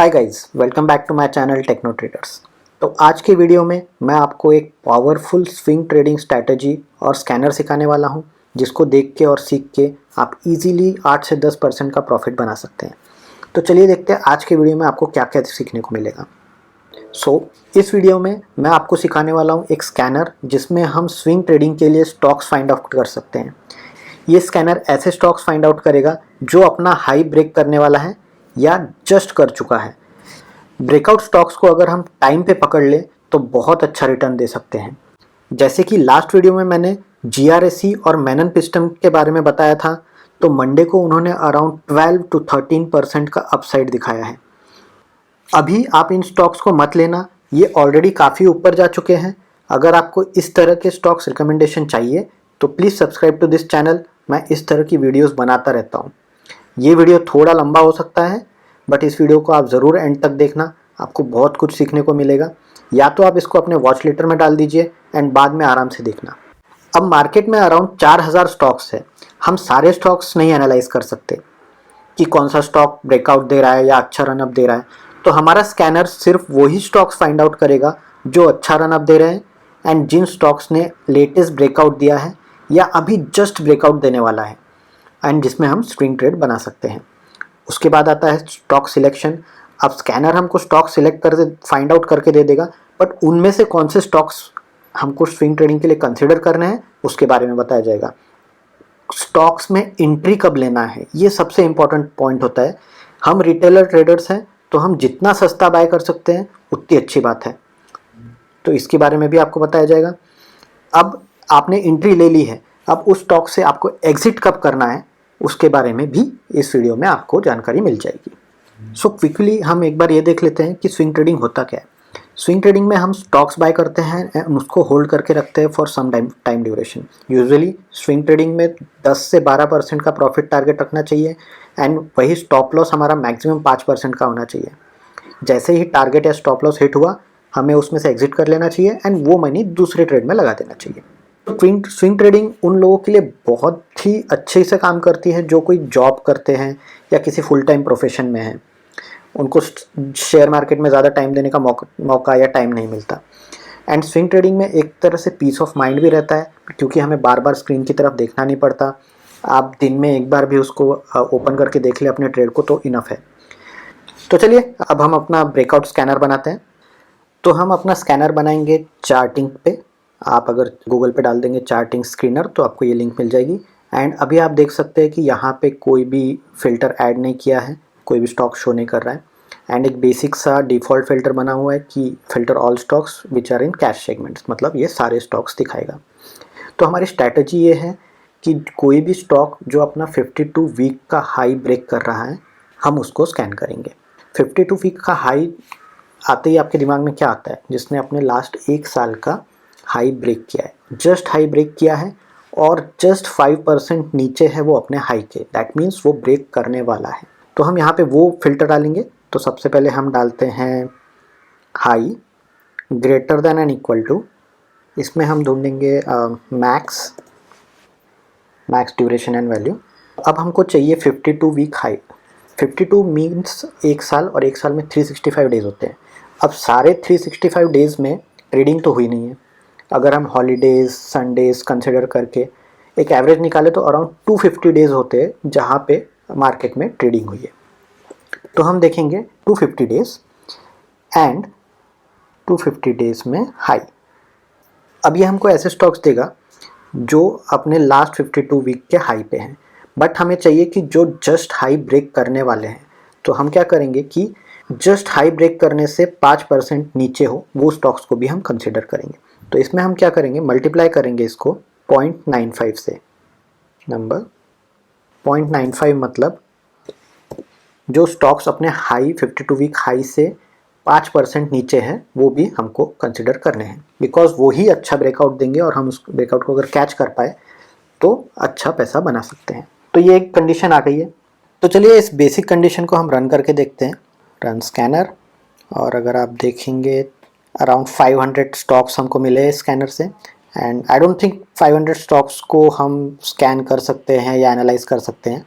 Hi guys, welcome back to my channel techno traders. तो आज के वीडियो में मैं आपको एक पावरफुल स्विंग ट्रेडिंग स्ट्रैटेजी और स्कैनर सिखाने वाला हूं, जिसको देख के और सीख के आप इजीली 8 से 10% का प्रॉफिट बना सकते हैं। तो चलिए देखते हैं आज के वीडियो में आपको क्या क्या सीखने को मिलेगा। इस वीडियो में मैं आपको सिखाने वाला हूँ एक स्कैनर जिसमें हम स्विंग ट्रेडिंग के लिए स्टॉक्स फाइंड आउट कर सकते हैं। ये स्कैनर ऐसे स्टॉक्स फाइंड आउट करेगा जो अपना हाई ब्रेक करने वाला है या जस्ट कर चुका है। ब्रेकआउट स्टॉक्स को अगर हम टाइम पे पकड़ ले तो बहुत अच्छा रिटर्न दे सकते हैं। जैसे कि लास्ट वीडियो में मैंने GRSE और मैनन पिस्टन के बारे में बताया था, तो मंडे को उन्होंने अराउंड 12 to 13% का अपसाइड दिखाया है। अभी आप इन स्टॉक्स को मत लेना, ये ऑलरेडी काफ़ी ऊपर जा चुके हैं। अगर आपको इस तरह के स्टॉक्स रिकमेंडेशन चाहिए तो please subscribe to this channel. मैं इस तरह की वीडियोस बनाता रहता हूँ। ये वीडियो थोड़ा लंबा हो सकता है, बट इस वीडियो को आप ज़रूर एंड तक देखना, आपको बहुत कुछ सीखने को मिलेगा। या तो आप इसको अपने वॉच लेटर में डाल दीजिए एंड बाद में आराम से देखना। अब मार्केट में अराउंड 4000 स्टॉक्स है। हम सारे स्टॉक्स नहीं एनालाइज कर सकते कि कौन सा स्टॉक ब्रेकआउट दे रहा है या अच्छा रनअप दे रहा है। तो हमारा स्कैनर सिर्फ वही स्टॉक्स फाइंड आउट करेगा जो अच्छा रनअप दे रहे हैं एंड जिन स्टॉक्स ने लेटेस्ट ब्रेकआउट दिया है या अभी जस्ट ब्रेकआउट देने वाला है एंड जिसमें हम स्विंग ट्रेड बना सकते हैं। उसके बाद आता है स्टॉक सिलेक्शन। अब स्कैनर हमको स्टॉक सिलेक्ट कर फाइंड आउट करके दे देगा, बट उनमें से कौन से स्टॉक्स हमको स्विंग ट्रेडिंग के लिए कंसिडर करने हैं उसके बारे में बताया जाएगा। स्टॉक्स में एंट्री कब लेना है, ये सबसे इंपॉर्टेंट पॉइंट होता है। हम रिटेलर ट्रेडर्स हैं तो हम जितना सस्ता बाय कर सकते हैं उतनी अच्छी बात है, तो इसके बारे में भी आपको बताया जाएगा। अब आपने एंट्री ले ली है, अब उस स्टॉक से आपको एग्जिट कब करना है उसके बारे में भी इस वीडियो में आपको जानकारी मिल जाएगी। सो क्विकली हम एक बार ये देख लेते हैं कि स्विंग ट्रेडिंग होता क्या है। स्विंग ट्रेडिंग में हम स्टॉक्स बाय करते हैं एंड उसको होल्ड करके रखते हैं for some time duration. Usually swing trading में 10 से 12% का प्रॉफिट टारगेट रखना चाहिए एंड वही स्टॉप लॉस हमारा मैक्सिमम 5% का होना चाहिए। जैसे ही टारगेट या स्टॉप लॉस हिट हुआ, हमें उसमें से एग्जिट कर लेना चाहिए एंड वो मनी दूसरे ट्रेड में लगा देना चाहिए। स्विंग ट्रेडिंग उन लोगों के लिए बहुत ही अच्छे से काम करती है जो कोई जॉब करते हैं या किसी फुल टाइम प्रोफेशन में हैं। उनको शेयर मार्केट में ज़्यादा टाइम देने का मौका या टाइम नहीं मिलता। एंड स्विंग ट्रेडिंग में एक तरह से पीस ऑफ माइंड भी रहता है, क्योंकि हमें बार बार स्क्रीन की तरफ देखना नहीं पड़ता। आप दिन में एक बार भी उसको ओपन करके देख ले अपने ट्रेड को तो इनफ है। तो चलिए अब हम अपना ब्रेकआउट स्कैनर बनाते हैं। तो हम अपना स्कैनर बनाएंगे चार्टिंग पे। आप अगर गूगल पे डाल देंगे चार्टिंग स्क्रीनर तो आपको ये लिंक मिल जाएगी। एंड अभी आप देख सकते हैं कि यहाँ पे कोई भी फ़िल्टर ऐड नहीं किया है, कोई भी स्टॉक शो नहीं कर रहा है। एंड एक बेसिक सा डिफ़ॉल्ट फ़िल्टर बना हुआ है कि filter all stocks which are in cash segments, मतलब ये सारे स्टॉक्स दिखाएगा। तो हमारी स्ट्रैटेजी ये है कि कोई भी स्टॉक जो अपना 52 वीक का हाई ब्रेक कर रहा है हम उसको स्कैन करेंगे। 52 वीक का हाई आते ही आपके दिमाग में क्या आता है? जिसने अपने लास्ट 1 साल का हाई ब्रेक किया है, जस्ट हाई ब्रेक किया है और जस्ट 5% नीचे है वो अपने हाई के, दैट मीन्स वो ब्रेक करने वाला है। तो हम यहाँ पे वो फिल्टर डालेंगे। तो सबसे पहले हम डालते हैं high greater than and equal to, इसमें हम ढूंढेंगे मैक्स ड्यूरेशन एंड वैल्यू। अब हमको चाहिए 52 वीक हाई। 52 मीन्स 1 साल, और 1 साल में 365 डेज़ होते हैं। अब सारे 365 डेज़ में ट्रेडिंग तो हुई नहीं है। अगर हम हॉलीडेज़ संडेज़ कंसिडर करके एक एवरेज निकाले तो अराउंड 250 डेज़ होते हैं जहाँ पे मार्केट में ट्रेडिंग हुई है। तो हम देखेंगे 250 डेज़ एंड 250 डेज़ में हाई। अब ये हमको ऐसे स्टॉक्स देगा जो अपने लास्ट 52 वीक के हाई पे हैं, बट हमें चाहिए कि जो जस्ट हाई ब्रेक करने वाले हैं। तो हम क्या करेंगे कि जस्ट हाई ब्रेक करने से 5% नीचे हो वो स्टॉक्स को भी हम कंसिडर करेंगे। तो इसमें हम क्या करेंगे, मल्टीप्लाई करेंगे इसको 0.95 से। नंबर 0.95 मतलब जो स्टॉक्स अपने हाई 52 वीक हाई से 5% नीचे हैं वो भी हमको कंसिडर करने हैं, बिकॉज वो ही अच्छा ब्रेकआउट देंगे और हम उस ब्रेकआउट को अगर कैच कर पाए तो अच्छा पैसा बना सकते हैं। तो ये एक कंडीशन आ गई है। तो चलिए इस बेसिक कंडीशन को हम रन करके देखते हैं। रन स्कैनर, और अगर आप देखेंगे अराउंड 500 स्टॉक्स हमको मिले स्कैनर से। And I don't think 500 stocks को हम स्कैन कर सकते हैं या एनालाइज कर सकते हैं।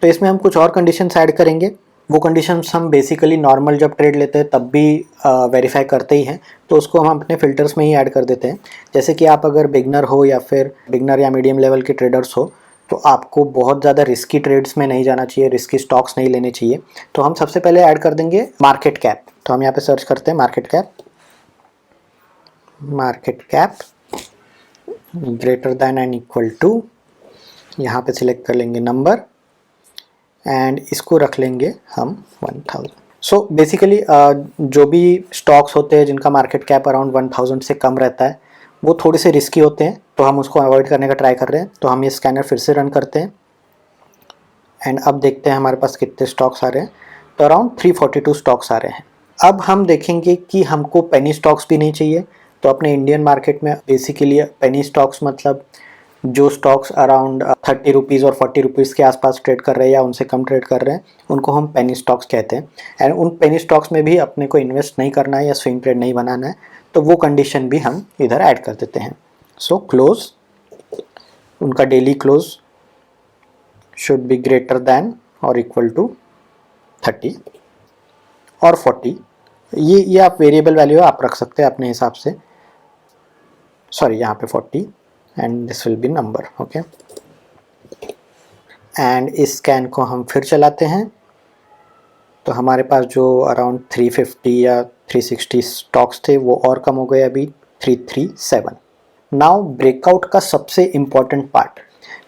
तो इसमें हम कुछ और कंडीशंस ऐड करेंगे वो कंडीशंस हम बेसिकली नॉर्मल जब ट्रेड लेते हैं तब भी वेरीफाई करते ही हैं, तो उसको हम अपने फिल्टर्स में ही ऐड कर देते हैं। जैसे कि आप अगर बिगनर हो या फिर बिगनर या मीडियम लेवल के ट्रेडर्स हो, तो आपको बहुत ज़्यादा रिस्की ट्रेड्स में नहीं जाना चाहिए, रिस्की स्टॉक्स नहीं लेने चाहिए। तो हम सबसे पहले ऐड कर देंगे मार्केट कैप। तो हम यहाँ पे सर्च करते हैं market cap, market cap greater than and equal to, यहाँ पे सिलेक्ट कर लेंगे नंबर एंड इसको रख लेंगे हम 1000। सो बेसिकली जो भी स्टॉक्स होते हैं जिनका मार्केट कैप अराउंड 1000 से कम रहता है वो थोड़े से रिस्की होते हैं, तो हम उसको अवॉइड करने का ट्राई कर रहे हैं। तो हम ये स्कैनर फिर से रन करते हैं एंड अब देखते हैं हमारे पास कितने स्टॉक्स आ रहे हैं। तो अराउंड 342 स्टॉक्स आ रहे हैं। अब हम देखेंगे कि हमको पेनी स्टॉक्स भी नहीं चाहिए। तो अपने इंडियन मार्केट में बेसिकली पेनी स्टॉक्स मतलब जो स्टॉक्स अराउंड 30 रुपीज़ और 40 रुपीज़ के आसपास ट्रेड कर रहे हैं या उनसे कम ट्रेड कर रहे हैं, उनको हम पेनी स्टॉक्स कहते हैं। एंड उन पेनी स्टॉक्स में भी अपने को इन्वेस्ट नहीं करना है या स्विंग ट्रेड नहीं बनाना है, तो वो कंडीशन भी हम इधर ऐड कर देते हैं। सो क्लोज, उनका daily close should be greater than और इक्वल टू 30 और 40। ये आप वेरिएबल वैल्यू आप रख सकते हैं अपने हिसाब से। सॉरी, यहाँ पे 40 and this will be number. Okay, and इस स्कैन को हम फिर चलाते हैं। तो हमारे पास जो अराउंड 350 या 360 स्टॉक्स थे वो और कम हो गए, अभी 337। नाउ ब्रेकआउट का सबसे इम्पॉर्टेंट पार्ट,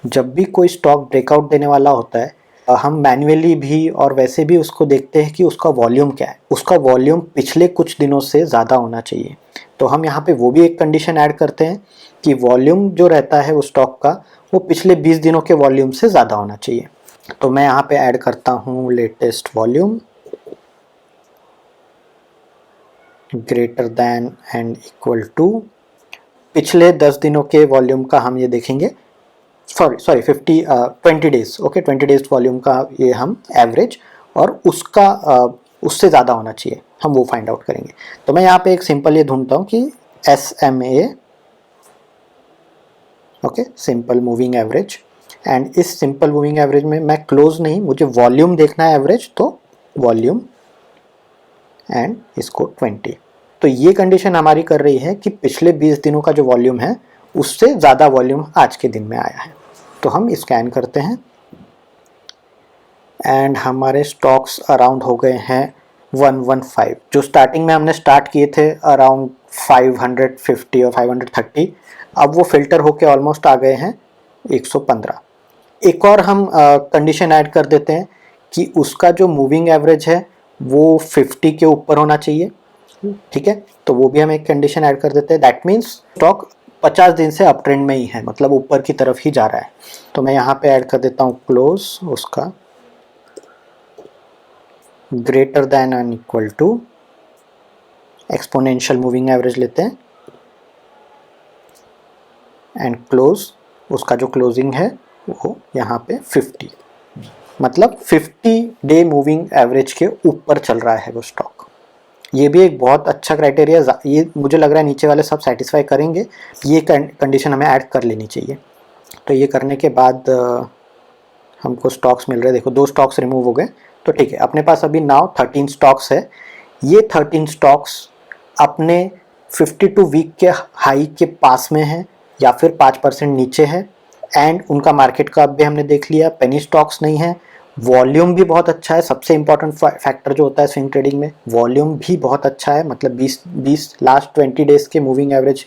जब भी कोई स्टॉक ब्रेकआउट देने वाला होता है हम मैन्युअली भी और वैसे भी उसको देखते हैं कि उसका वॉल्यूम क्या है। उसका वॉल्यूम पिछले कुछ दिनों से ज़्यादा होना चाहिए। तो हम यहाँ पे वो भी एक कंडीशन ऐड करते हैं कि वॉल्यूम जो रहता है उस स्टॉक का वो पिछले 20 दिनों के वॉल्यूम से ज़्यादा होना चाहिए। तो मैं यहाँ पे ऐड करता हूँ latest volume greater than and equal to, पिछले 10 दिनों के वॉल्यूम का हम ये देखेंगे। Sorry 20 days, okay 20 days volume का ये हम एवरेज और उसका उससे ज़्यादा होना चाहिए, हम वो फाइंड आउट करेंगे। तो मैं यहाँ पे एक सिंपल ये ढूंढता हूँ कि SMA, okay, simple moving average. And इस सिंपल मूविंग एवरेज में मैं क्लोज नहीं, मुझे वॉल्यूम देखना है एवरेज, तो वॉल्यूम एंड इसको 20। तो ये कंडीशन हमारी कर रही है कि पिछले 20 दिनों का जो वॉल्यूम है उससे ज़्यादा वॉल्यूम आज के दिन में आया है। तो हम स्कैन करते हैं एंड हमारे स्टॉक्स अराउंड हो गए हैं 115। जो स्टार्टिंग में हमने स्टार्ट किए थे अराउंड 550 और 530, अब वो फिल्टर होके ऑलमोस्ट आ गए हैं 115। एक और हम कंडीशन ऐड कर देते हैं कि उसका जो मूविंग एवरेज है वो 50 के ऊपर होना चाहिए। ठीक है, तो वो भी हम एक कंडीशन ऐड कर देते हैं। दैट मीन्स स्टॉक 50 दिन से अप ट्रेंड में ही है, मतलब ऊपर की तरफ ही जा रहा है। तो मैं यहाँ पे ऐड कर देता हूँ क्लोज, उसका greater than and equal to exponential moving average लेते हैं एंड क्लोज, उसका जो क्लोजिंग है वो यहाँ पे 50, मतलब 50 डे मूविंग एवरेज के ऊपर चल रहा है वो स्टॉक। ये भी एक बहुत अच्छा क्राइटेरिया, ये मुझे लग रहा है नीचे वाले सब सेटिस्फाई करेंगे। ये कंडीशन हमें ऐड कर लेनी चाहिए। तो ये करने के बाद हमको स्टॉक्स मिल रहे हैं। देखो 2 स्टॉक्स रिमूव हो गए, तो ठीक है, अपने पास अभी नाउ 13 स्टॉक्स है। ये 13 स्टॉक्स अपने 52 वीक के हाई के पास में है या फिर 5% नीचे है एंड उनका मार्केट का भी हमने देख लिया, पेनी स्टॉक्स नहीं है। वॉल्यूम भी बहुत अच्छा है, सबसे इंपॉर्टेंट फैक्टर जो होता है स्विंग ट्रेडिंग में, वॉल्यूम भी बहुत अच्छा है, मतलब 20 लास्ट 20 डेज के moving average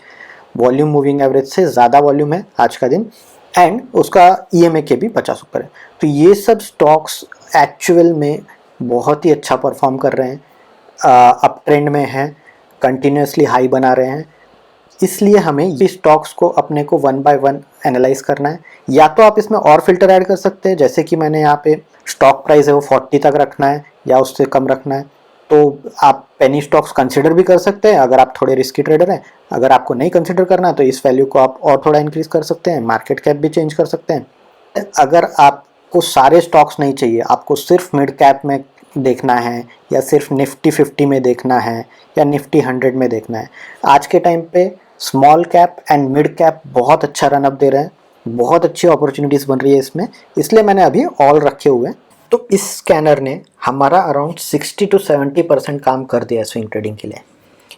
volume moving average से ज़्यादा वॉल्यूम है आज का दिन एंड उसका EMA के भी 50 ऊपर है। तो ये सब स्टॉक्स एक्चुअल में बहुत ही अच्छा परफॉर्म कर रहे हैं, अप ट्रेंड में है, कंटिन्यूसली हाई बना रहे हैं। इसलिए हमें ये स्टॉक्स को अपने को 1 बाय 1 एनालाइज करना है। या तो आप इसमें और फिल्टर ऐड कर सकते हैं, जैसे कि मैंने यहाँ पे स्टॉक प्राइस है वो 40 तक रखना है या उससे कम रखना है, तो आप पेनी स्टॉक्स कंसिडर भी कर सकते हैं अगर आप थोड़े रिस्की ट्रेडर हैं। अगर आपको नहीं कंसिडर करना है तो इस वैल्यू को आप और थोड़ा इंक्रीज कर सकते हैं, मार्केट कैप भी चेंज कर सकते हैं। अगर आपको सारे स्टॉक्स नहीं चाहिए, आपको सिर्फ मिड कैप में देखना है या सिर्फ निफ्टी 50 में देखना है या निफ्टी 100 में देखना है, आज के टाइम पे small cap and mid cap बहुत अच्छा रनअप दे रहे हैं, बहुत अच्छी अपॉर्चुनिटीज़ बन रही है इसमें, इसलिए मैंने अभी ऑल रखे हुए हैं। तो इस स्कैनर ने हमारा अराउंड 60 to 70% काम कर दिया स्विंग ट्रेडिंग के लिए।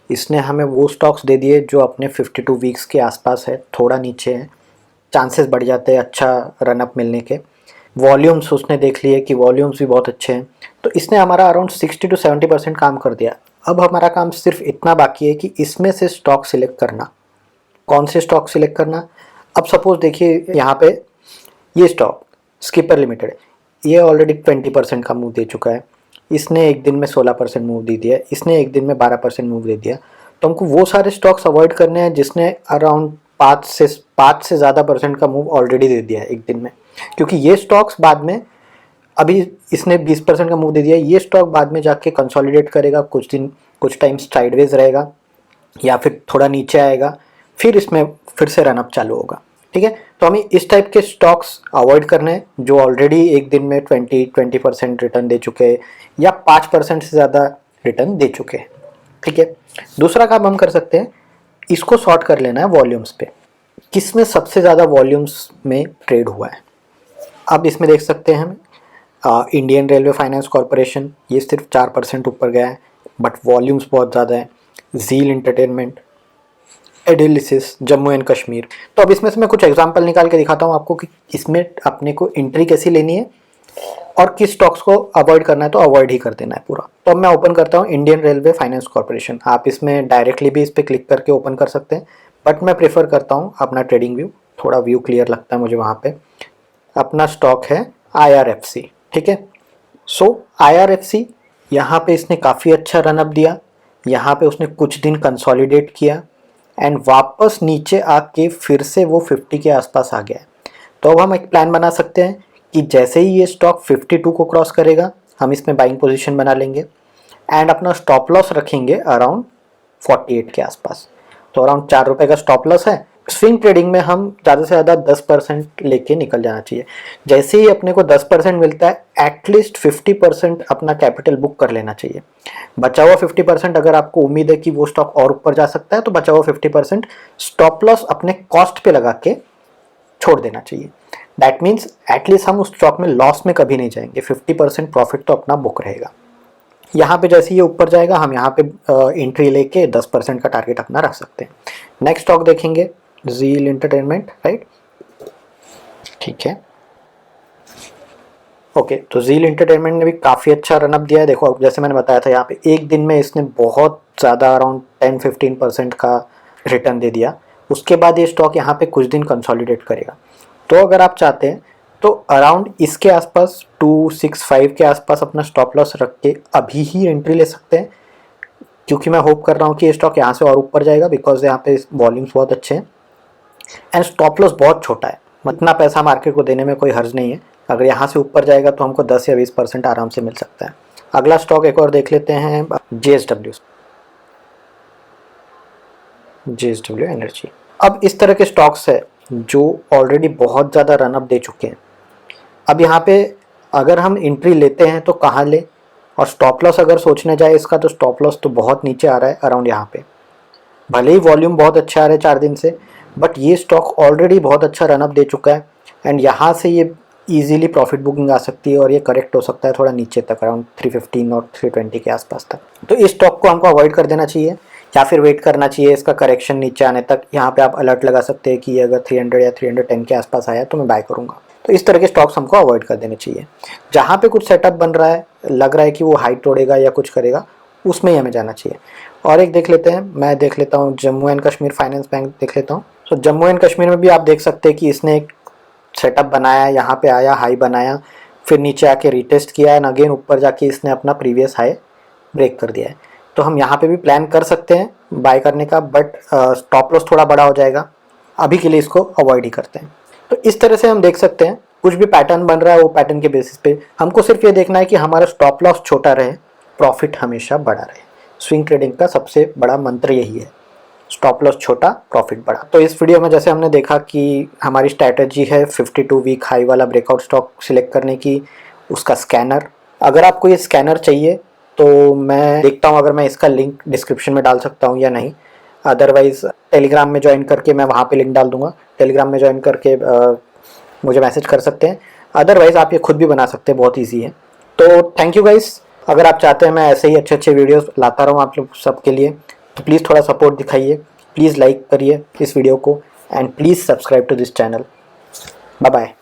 इसने हमें वो स्टॉक्स दे दिए जो अपने 52 वीक्स के आसपास है, थोड़ा नीचे है, चांसेस बढ़ जाते हैं अच्छा रनअप मिलने के। वॉल्यूम्स उसने देख लिए कि वॉल्यूम्स भी बहुत अच्छे हैं, तो इसने हमारा अराउंड 60 to 70% काम कर दिया। अब हमारा काम सिर्फ इतना बाकी है कि इसमें से स्टॉक सिलेक्ट करना। कौन से स्टॉक सिलेक्ट करना? अब सपोज देखिए यहाँ पे ये स्टॉक स्किपर लिमिटेड, ये ऑलरेडी 20% का मूव दे चुका है, इसने एक दिन में 16% मूव दे दिया, इसने एक दिन में 12% मूव दे दिया। तो हमको वो सारे स्टॉक्स अवॉइड करने हैं जिसने अराउंड 5 से ज़्यादा परसेंट का मूव ऑलरेडी दे दिया है एक दिन में, क्योंकि ये स्टॉक्स बाद में, अभी इसने 20% का मूव दे दिया, ये स्टॉक बाद में जाके कंसोलिडेट करेगा, कुछ टाइम साइडवेज रहेगा या फिर थोड़ा नीचे आएगा, फिर इसमें फिर से रनअप चालू होगा। ठीक है, तो हमें इस टाइप के स्टॉक्स अवॉइड करने हैं जो ऑलरेडी एक दिन में 20% रिटर्न दे चुके हैं या 5% से ज़्यादा रिटर्न दे चुके हैं। ठीक है, दूसरा काम हम कर सकते हैं, इसको सॉर्ट कर लेना है वॉल्यूम्स पे, किस में सबसे ज़्यादा वॉल्यूम्स में ट्रेड हुआ है। अब इसमें देख सकते हैं हम इंडियन रेलवे फाइनेंस कॉरपोरेशन, ये सिर्फ 4% ऊपर गया है बट वॉल्यूम्स बहुत ज़्यादा है। जील एंटरटेनमेंट, एडिलिसिस, जम्मू एंड कश्मीर। तो अब इसमें से मैं कुछ एग्जांपल निकाल के दिखाता हूँ आपको कि इसमें अपने को एंट्री कैसी लेनी है और किस स्टॉक्स को अवॉइड करना है, तो अवॉइड ही कर देना है पूरा। तो अब मैं ओपन करता हूँ इंडियन रेलवे फाइनेंस कॉर्पोरेशन। आप इसमें डायरेक्टली भी इस पर क्लिक करके ओपन कर सकते हैं, बट मैं प्रेफर करता हूँ अपना ट्रेडिंग व्यू, थोड़ा व्यू क्लियर लगता है मुझे वहाँ पे। अपना स्टॉक है IRFC। ठीक है, सो IRFC यहाँ पे इसने काफ़ी अच्छा रनअप दिया, यहाँ पे उसने कुछ दिन कंसोलिडेट किया एंड वापस नीचे आके फिर से वो 50 के आसपास आ गया है। तो अब हम एक प्लान बना सकते हैं कि जैसे ही ये स्टॉक 52 को क्रॉस करेगा हम इसमें बाइंग पोजीशन बना लेंगे एंड अपना स्टॉप लॉस रखेंगे अराउंड 48 के आसपास। तो अराउंड 4 रुपये का स्टॉप लॉस है। स्विंग ट्रेडिंग में हम ज़्यादा से ज़्यादा 10% लेके निकल जाना चाहिए। जैसे ही अपने को 10% मिलता है एटलीस्ट 50% अपना कैपिटल बुक कर लेना चाहिए। बचा हुआ 50% अगर आपको उम्मीद है कि वो स्टॉक और ऊपर जा सकता है तो बचा हुआ 50% स्टॉप लॉस अपने कॉस्ट पे लगा के छोड़ देना चाहिए। दैट मीन्स एटलीस्ट हम उस स्टॉक में लॉस में कभी नहीं जाएंगे, 50% प्रॉफिट तो अपना बुक रहेगा। यहाँ पे जैसे ये ऊपर जाएगा हम यहाँ पे एंट्री लेके 10% का टारगेट अपना रख सकते हैं। नेक्स्ट स्टॉक देखेंगे जील एंटरटेनमेंट, राइट। ठीक है, ओके, तो जील एंटरटेनमेंट ने भी काफ़ी अच्छा रनअप दिया है। देखो जैसे मैंने बताया था यहाँ पे एक दिन में इसने बहुत ज़्यादा अराउंड 10-15% का रिटर्न दे दिया। उसके बाद ये स्टॉक यहाँ पे कुछ दिन कंसोलिडेट करेगा। तो अगर आप चाहते हैं तो अराउंड इसके आसपास 265 के आसपास अपना स्टॉप लॉस रख के अभी ही एंट्री ले सकते हैं, क्योंकि मैं होप कर रहा हूँ कि ये स्टॉक यहाँ से और ऊपर जाएगा बिकॉज यहाँ पे वॉल्यूम्स बहुत अच्छे हैं एंड स्टॉप लॉस बहुत छोटा है। इतना पैसा मार्केट को देने में कोई हर्ज नहीं है। अगर यहाँ से ऊपर जाएगा तो हमको 10 या 20% आराम से मिल सकता है। अगला स्टॉक एक और देख लेते हैं, JSW एनर्जी। अब इस तरह के स्टॉक्स है जो ऑलरेडी बहुत ज़्यादा रनअप दे चुके हैं। अब यहाँ पे अगर हम एंट्री लेते हैं तो कहाँ ले, और स्टॉप लॉस अगर सोचने जाए इसका तो स्टॉप लॉस तो बहुत नीचे आ रहा है अराउंड यहाँ पे। भले ही वॉल्यूम बहुत अच्छा आ रहा है 4 दिन से, बट ये स्टॉक ऑलरेडी बहुत अच्छा रनअप दे चुका है एंड यहाँ से ये इजीली प्रॉफिट बुकिंग आ सकती है और ये करेक्ट हो सकता है थोड़ा नीचे तक, अराउंड 315 और 320 के आसपास तक। तो इस स्टॉक को हमको अवॉइड कर देना चाहिए या फिर वेट करना चाहिए इसका करेक्शन नीचे आने तक। यहाँ पे आप अलर्ट लगा सकते हैं कि अगर 300 या 310 के आसपास आया तो मैं बाय करूँगा। तो इस तरह के स्टॉक्स हमको अवॉइड कर देने चाहिए। जहाँ पे कुछ सेटअप बन रहा है, लग रहा है कि वो हाइट तोड़ेगा या कुछ करेगा, उसमें ही हमें जाना चाहिए। और एक देख लेते हैं, मैं देख लेता हूँ Jammu and Kashmir finance bank देख लेता हूँ। तो जम्मू एंड कश्मीर में भी आप देख सकते हैं कि इसने एक सेटअप बनाया, यहाँ पे आया, हाई बनाया, फिर नीचे आके रिटेस्ट किया एंड अगेन ऊपर जाके इसने अपना प्रीवियस हाई ब्रेक कर दिया है। तो हम यहाँ पे भी प्लान कर सकते हैं बाय करने का, बट स्टॉप लॉस थोड़ा बड़ा हो जाएगा। अभी के लिए इसको अवॉइड ही करते हैं। तो इस तरह से हम देख सकते हैं कुछ भी पैटर्न बन रहा है वो पैटर्न के बेसिस पे हमको सिर्फ ये देखना है कि हमारा स्टॉप लॉस छोटा रहे, प्रॉफिट हमेशा बड़ा रहे। स्विंग ट्रेडिंग का सबसे बड़ा मंत्र यही है, स्टॉप लॉस छोटा, प्रॉफिट बड़ा। तो इस वीडियो में जैसे हमने देखा कि हमारी स्ट्रैटेजी है 52 वीक हाई वाला ब्रेकआउट स्टॉक सिलेक्ट करने की, उसका स्कैनर। अगर आपको ये स्कैनर चाहिए तो मैं देखता हूँ अगर मैं इसका लिंक डिस्क्रिप्शन में डाल सकता हूँ या नहीं। अदरवाइज़ टेलीग्राम में ज्वाइन करके मैं वहाँ पे लिंक डाल दूँगा। टेलीग्राम में ज्वाइन करके मुझे मैसेज कर सकते हैं। अदरवाइज़ आप ये खुद भी बना सकते हैं, बहुत ईजी है। तो थैंक यू गाइस। अगर आप चाहते हैं मैं ऐसे ही अच्छे अच्छे वीडियोस लाता रहूँ आप लोग सबके लिए, तो प्लीज़ थोड़ा सपोर्ट दिखाइए, प्लीज़ लाइक करिए इस वीडियो को, and please subscribe to this channel. Bye bye.